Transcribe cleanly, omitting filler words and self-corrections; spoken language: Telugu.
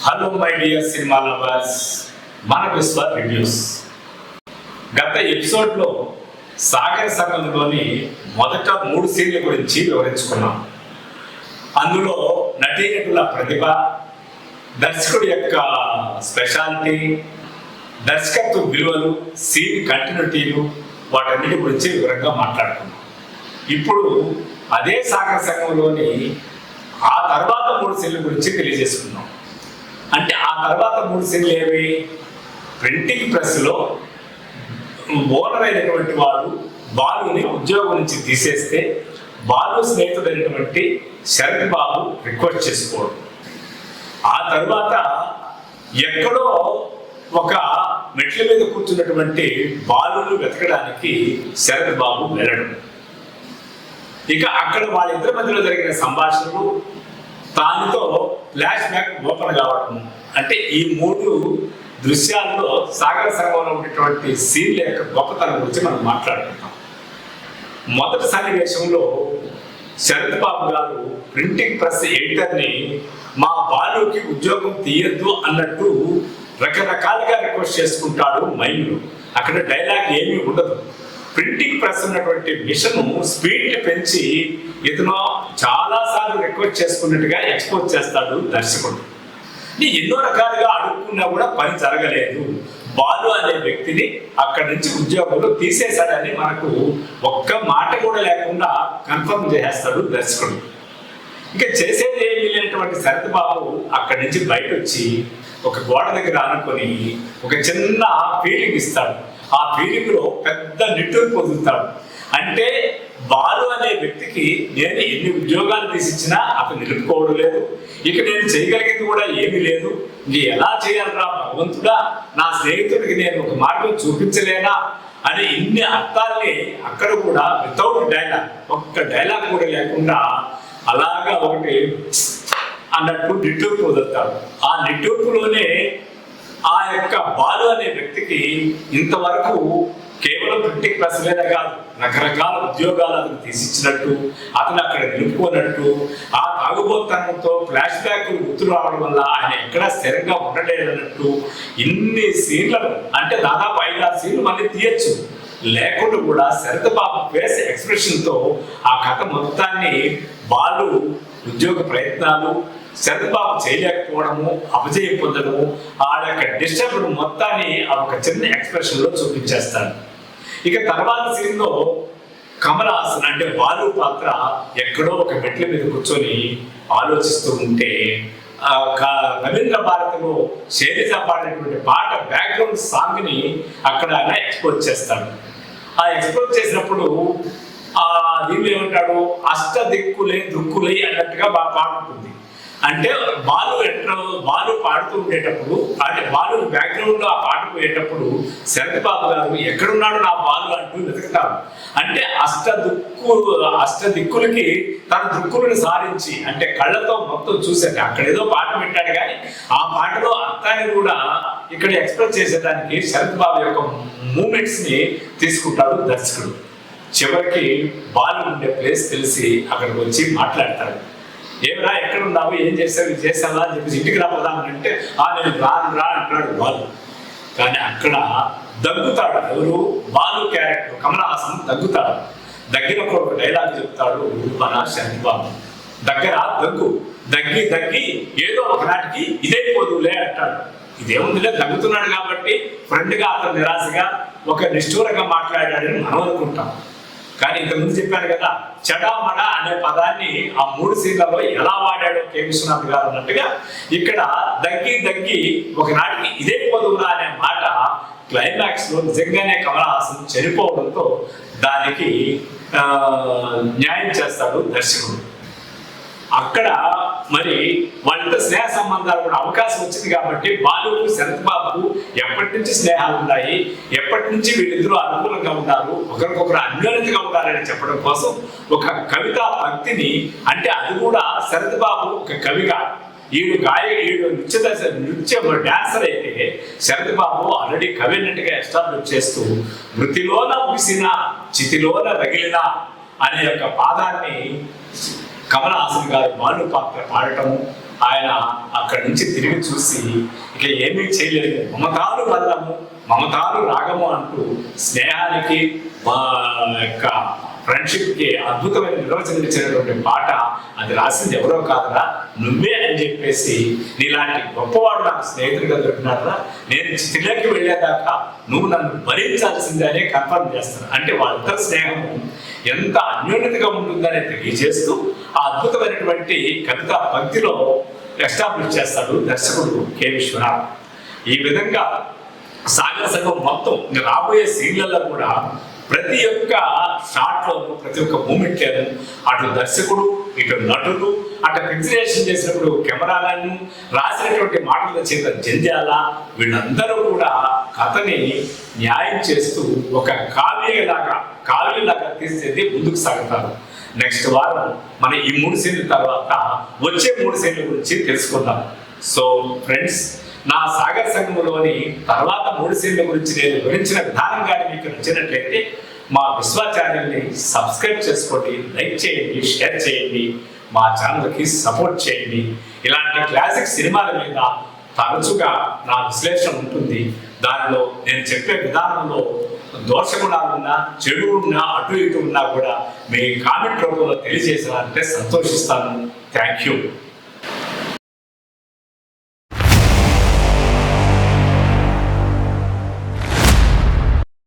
Hello my dear cinema lovers, మన విశ్వ రివ్యూస్. గత ఎపిసోడ్లో సాగర సంగంలోని మొదట 3 సీన్ల గురించి వివరించుకున్నాం. అందులో నటీనటుల ప్రతిభ, దర్శకుడి యొక్క స్పెషాలిటీ, దర్శకత్వ విలువలు, సీన్ కంటిన్యూటీలు, వాటన్నిటి గురించి వివరంగా మాట్లాడుకున్నాం. ఇప్పుడు అదే సాగర సంగంలోని ఆ తర్వాత 3 సీన్ల గురించి తెలియజేసుకున్నాం. అంటే ఆ తర్వాత 3 సీన్లు ఏవి? ప్రింటింగ్ ప్రెస్లో ఓనర్ అయినటువంటి వాడు బాలుని ఉద్యోగం నుంచి తీసేస్తే బాలు స్నేహితుడైనటువంటి శరత్ బాబు రిక్వెస్ట్ చేసుకోవడం. ఆ తర్వాత ఎక్కడో ఒక మెట్ల మీద కూర్చున్నటువంటి బాలుని వెతకడానికి శరత్ బాబు వెళ్ళడం. ఇక అక్కడ వాళ్ళిద్దరి మధ్యలో జరిగిన సంభాషణలు, దానితో ఫ్లాష్ బ్యాక్ ఓపెన్ కావడం. అంటే ఈ 3 దృశ్యాల్లో సాగర సంగంలో ఉన్నటువంటి సీన్ల యొక్క గొప్పతనం గురించి మనం మాట్లాడుకుంటాం. మొదటి సన్నివేశంలో శరత్ బాబు గారు ప్రింటింగ్ ప్రెస్ ఎడిటర్ని మా బాలుకి ఉద్యోగం తీయద్దు అన్నట్టు రకరకాలుగా రిక్వెస్ట్ చేసుకుంటాడు మైండ్లో. అక్కడ డైలాగ్ ఏమీ ఉండదు. ప్రింటింగ్ ప్రెస్ ఉన్నటువంటి మిషన్ స్పీడ్ పెంచి ఇతను చాలాసార్లు రిక్వెస్ట్ చేసుకున్నట్టుగా ఎక్స్పోజ్ చేస్తాడు దర్శకుడు. ఎన్నో రకాలుగా అడుక్కున్నా కూడా పని జరగలేదు. బాలు అనే వ్యక్తిని అక్కడి నుంచి ఉద్యోగంలో తీసేశాడని మనకు ఒక్క మాట కూడా లేకుండా కన్ఫర్మ్ చేసేస్తాడు దర్శకుడు. ఇక చేసేది ఏమీ లేనటువంటి శరత్ బాబు అక్కడి నుంచి బయట వచ్చి ఒక గోడ దగ్గర ఆనుకొని ఒక చిన్న ఫీలింగ్ ఇస్తాడు. ఆ ఫీలింగ్ లో పెద్ద నిట్టూరు పొందుతాడు. అంటే బాలు అనే వ్యక్తికి నేను ఎన్ని ఉద్యోగాలు తీసిచ్చినా అతను నిలుపుకోవడం లేదు, ఇక నేను చేయగలిగింది కూడా ఏమీ లేదు, ఇది ఎలా చేయాలరా భగవంతుడా, నా స్నేహితుడికి నేను ఒక మార్గం చూపించలేనా అని ఇన్ని అర్థాల్ని అక్కడ కూడా వితౌట్ డైలాగ్, ఒక్క డైలాగ్ కూడా లేకుండా అలాగా ఒకటి అన్నట్టు నిట్టూర్పు వదులుతాడు. ఆ నిట్టూర్పులోనే ఆ యొక్క బాలు అనే వ్యక్తికి ఇంతవరకు కేవలం ప్రింటింగ్ ప్రెస్ మీద కాదు, రకరకాల ఉద్యోగాలు అతను తీసిచ్చినట్టు, అతను అక్కడ నిలుపుకున్నట్టు, ఆ తాగుబోతనంతో ఫ్లాష్ బ్యాక్ గుర్తు రావడం వల్ల ఆయన ఎక్కడా స్థిరంగా ఉండలేదన్నట్టు ఇన్ని సీన్లను, అంటే దాదాపు 5-6 సీన్లు మళ్ళీ తీయచ్చు లేకుండా కూడా శరత్ బాబు ఫేస్ ఎక్స్ప్రెషన్తో ఆ కథ మొత్తాన్ని బాలు ఉద్యోగ ప్రయత్నాలు, శరత్ బాబు చేయలేకపోవడము, అపజయం పొందడము, ఆ యొక్క డిస్టర్బ్ మొత్తాన్ని ఆ ఒక చిన్న ఎక్స్ప్రెషన్ లో చూపించేస్తాడు. ఇక తర్వాత సీన్ లో కమల్ హాసన్ అంటే బాలు పాత్ర ఎక్కడో ఒక మెట్ల మీద కూర్చొని ఆలోచిస్తూ ఉంటే రవీంద్ర భారతిలో శైలజ పాడినటువంటి పాట బ్యాక్గ్రౌండ్ సాంగ్ ని అక్కడ ఆయన ఎక్స్పోజ్ చేస్తాడు. ఆ ఎక్స్పోజ్ చేసినప్పుడు దీనిలో ఏమంటాడు, అష్ట దిక్కులే దుక్కులే అన్నట్టుగా పాట ఉంటుంది. అంటే బాలు పాడుతూ ఉండేటప్పుడు, అంటే బాలు బ్యాక్గ్రౌండ్ లో ఆ పాట పోయేటప్పుడు శరత్ బాబు గారు ఎక్కడున్నాడు నా బాలు అంటూ వెతుకుతాడు. అంటే అష్ట దిక్కులకి తన దుక్కులను సారించి, అంటే కళ్ళతో మొత్తం చూసాక అక్కడ ఏదో పాట పెట్టాడు, కానీ ఆ పాటలో అర్థాన్ని కూడా ఇక్కడ ఎక్స్ప్రెస్ చేసేదానికి శరత్ బాబు యొక్క మూమెంట్స్ ని తీసుకుంటాడు దర్శకుడు. చివరికి బాలు ఉండే ప్లేస్ తెలిసి అక్కడికి వచ్చి మాట్లాడతాడు. ఏమరా ఎక్కడ ఉన్నావు, ఏం చేసావు, ఇది చేసావా అని చెప్పేసి ఇంటికి రాపోదామని అంటే నేను రా అంటాడు బాలు. కానీ అక్కడ దగ్గుతాడు. ఎవరు? బాలు క్యారెక్టర్ కమల్ హాసన్ దగ్గుతాడు. దగ్గినప్పుడు ఒక డైలాగ్ చెప్తాడు మన శరత్ బాబు, దగ్గర దగ్గి ఏదో ఒక నాటికి ఇదైపోదులే అంటాడు. ఇదేముందిలే, దగ్గుతున్నాడు కాబట్టి ఫ్రెండ్గా అతను నిరాశగా ఒక నిష్ఠూరంగా మాట్లాడాడని మనం అనుకుంటాం. కానీ ఇంతకుముందు చెప్పాను కదా, చడామడ అనే పదాన్ని ఆ 3 సీన్లలో ఎలా వాడాడో కె విశ్వనాథ్ గారు అన్నట్టుగా ఇక్కడ దగ్గి ఒకనాటికి ఇదే పొదువురా అనే మాట క్లైమాక్స్ లో నిజంగానే కమల్ హాసన్ చనిపోవడంతో దానికి న్యాయం చేస్తాడు దర్శకుడు. అక్కడ మరి వాళ్ళ స్నేహ సంబంధాలు కూడా అవకాశం వచ్చింది కాబట్టి బాలుకు శరత్ బాబుకు ఎప్పటి నుంచి స్నేహాలు ఉన్నాయి, ఎప్పటి నుంచి వీళ్ళిద్దరూ అనుకూలంగా ఉన్నారు, ఒకరికొకరు అన్యోన్యతగా ఉండాలని చెప్పడం కోసం ఒక కవితా పంక్తిని, అంటే అది కూడా శరత్ బాబు ఒక కవిగా, ఈడు నృత్య డాన్సర్ అయితే శరత్ బాబు ఆల్రెడీ కవి అన్నట్టుగా ఎస్టాబ్లిష్ చేస్తూ మృతిలోన ముగిసిన చితిలోన రగిలిన అనే యొక్క పాదాన్ని కమల్ హాసన్ గారు బాలు పాత్ర పాడటము, ఆయన అక్కడి నుంచి తిరిగి చూసి ఇక ఏమీ చేయలేదు, మమతాలు బల్లము మమతాలు రాగము అంటూ స్నేహానికి మా యొక్క ఫ్రెండ్షిప్కి అద్భుతమైన నిర్వచనం ఇచ్చినటువంటి పాట అది రాసింది ఎవరో కాదురా నువ్వే అని చెప్పేసి, నీలాంటి గొప్పవాడు నాకు స్నేహితుడిగా దొరికినారా, నేను చితిలోకి వెళ్ళేదాకా నువ్వు నన్ను భరించాల్సిందే అనే కన్ఫర్మ్ చేస్తాను. అంటే వాళ్ళిద్దరి స్నేహము ఎంత అన్యోన్యతగా ఉంటుందని తెలియజేస్తూ ఆ అద్భుతమైనటువంటి కవితా పంక్తిలో ఎస్టాబ్లిష్ చేస్తాడు దర్శకుడు కె. విశ్వనాథ్. ఈ విధంగా సాగర సంఘం మొత్తం రాబోయే సీన్లలో కూడా ప్రతి ఒక్క షాట్లోను ప్రతి ఒక్క మూమెంట్లోను అటు దర్శకుడు ఇటు నటుడు అటు పిక్చరేషన్ చేసినప్పుడు కెమెరాలను రాసినటువంటి మాటల చేత జంధ్యాల వీళ్ళందరూ కూడా కథని న్యాయం చేస్తూ ఒక కావ్యలాగా తీసేది ముందుకు సాగుతారు. నెక్స్ట్ వారం మన ఈ 3 సీన్ల తర్వాత వచ్చే 3 సీన్ల గురించి తెలుసుకుందాం. సో ఫ్రెండ్స్, నా సాగర సంఘంలోని తర్వాత 3 సీన్ల గురించి నేను వివరించిన విధానం కానీ మీకు నచ్చినట్లయితే మా విశ్వ ఛానల్ని సబ్స్క్రైబ్ చేసుకోండి, లైక్ చేయండి, షేర్ చేయండి, మా ఛానల్కి సపోర్ట్ చేయండి. ఇలాంటి క్లాసిక్ సినిమాల మీద తరచుగా నా విశ్లేషణ ఉంటుంది. దానిలో నేను చెప్పే విధానంలో దోషగుణాలు ఉన్నా చెడు ఉన్నా అటు ఇటు ఉన్నా కూడా మీ కామెంట్ రూపంలో తెలియజేసారంటే సంతోషిస్తాను. Thank you.